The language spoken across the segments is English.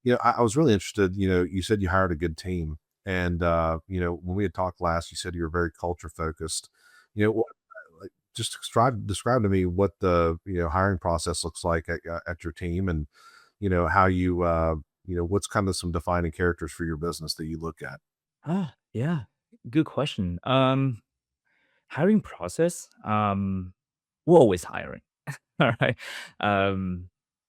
I was really interested. You said you hired a good team, and when we had talked last, you said you were very culture focused. What, like, just describe to me what the hiring process looks like at your team, and how what's kind of some defining characters for your business that you look at. Yeah, good question. Hiring process, we're always hiring. All right. Um,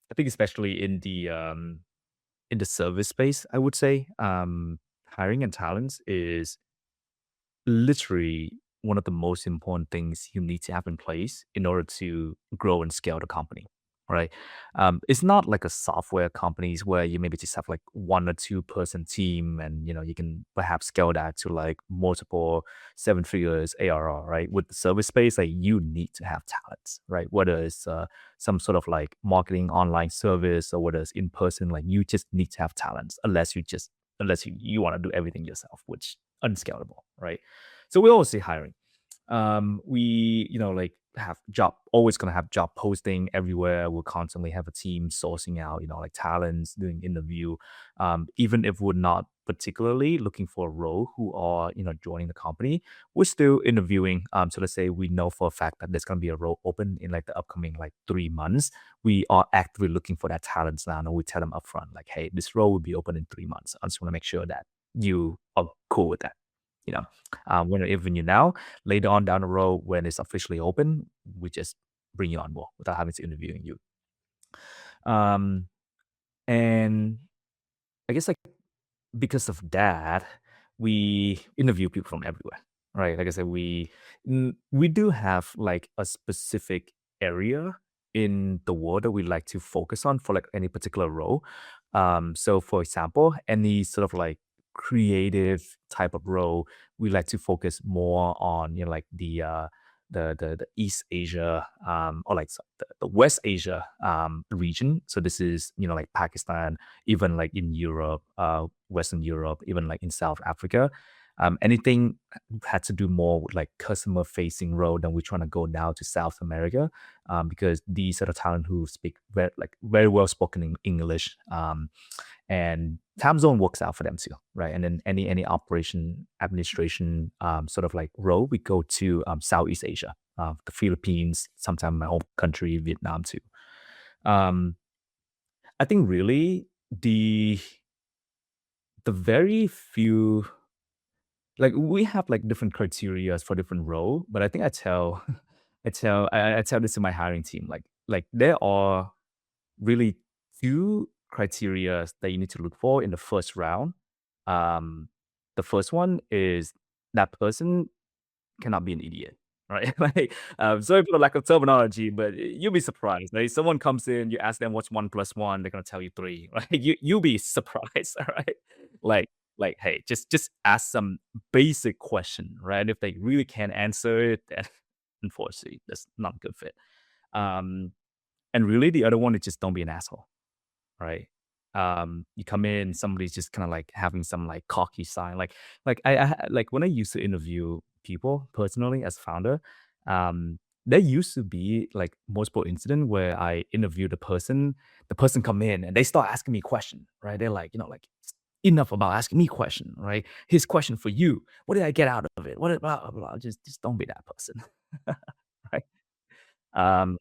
I think especially in the service space, I would say, hiring and talents is literally one of the most important things you need to have in place in order to grow and scale the company, right? It's not like a software companies where you maybe just have like 1 or 2 person team, and you can perhaps scale that to like multiple 7 figures ARR, right? With the service space, like you need to have talents, right? Whether it's some sort of like marketing online service or whether it's in person, like you just need to have talents unless you want to do everything yourself, which unscalable, right? So we're always hiring. We, like have job always gonna have job posting everywhere. We'll constantly have a team sourcing out, like talents, doing interview. Even if we're not particularly looking for a role who are, joining the company, we're still interviewing. So let's say we know for a fact that there's gonna be a role open in like the upcoming like 3 months. We are actively looking for that talents now, and we tell them upfront, like, hey, this role will be open in 3 months. I just want to make sure that you are cool with that. You know, we're not interviewing you now. Later on down the road, when it's officially open, we just bring you on board without having to interviewing you. Um, and I guess like because of that, we interview people from everywhere, right? Like I said, we do have like a specific area in the world that we like to focus on for like any particular role. So for example, any sort of like creative type of role, we like to focus more on like the East Asia or like the West Asia region. So this is like Pakistan, even like in Europe, Western Europe, even like in South Africa. Anything had to do more with like customer facing role, then we're trying to go now to South America, because these are the talent who speak very well spoken in English, and time zone works out for them too, right? And then any operation administration sort of like role, we go to Southeast Asia, the Philippines, sometimes my home country, Vietnam too. Um, I think really the very few, like we have like different criteria for different role, but I think I tell I tell this to my hiring team, like there are really 2 criteria that you need to look for in the first round. Um, the first one is that person cannot be an idiot, right? Like, sorry for the lack of terminology, but you'll be surprised. Like, someone comes in, you ask them what's 1 plus 1, they're gonna tell you 3, right? You'll be surprised, all right? Like hey, just ask some basic question, right? If they really can't answer it, then unfortunately, that's not a good fit. Um, and really the other one is just don't be an asshole, right? You come in, somebody's just kind of like having some like cocky sign. Like when I used to interview people personally as founder, there used to be like multiple incident where I interview the person come in and they start asking me question, right? They're like, like enough about asking me question, right? His question for you. What did I get out of it? What blah blah blah. Just don't be that person. Right. Um,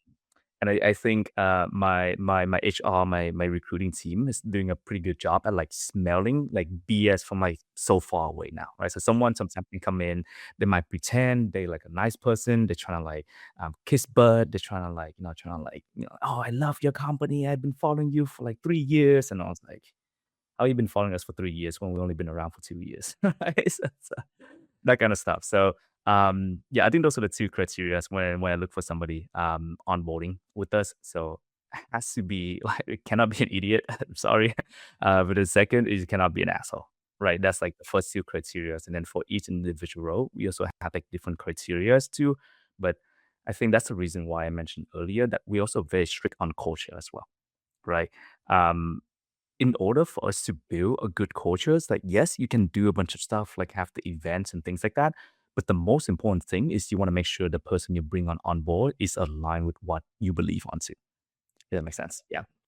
and I think my HR, my recruiting team is doing a pretty good job at like smelling like BS from like so far away now, right? So someone sometimes can come in, they might pretend they like a nice person, they're trying to like kiss butt, they're trying to like, oh, I love your company, I've been following you for like 3 years. And I was like, how you been following us for 3 years when we've only been around for 2 years? Right? So that kind of stuff. So yeah, I think those are the 2 criteria when I look for somebody onboarding with us. So it has to be like it cannot be an idiot. I'm sorry. But the second is it cannot be an asshole. Right. That's like the first 2 criteria. And then for each individual role, we also have like different criteria too. But I think that's the reason why I mentioned earlier that we also very strict on culture as well. Right. Um, in order for us to build a good culture, it's like, yes, you can do a bunch of stuff, like have the events and things like that. But the most important thing is you want to make sure the person you bring on board is aligned with what you believe onto. Does that make sense? Yeah.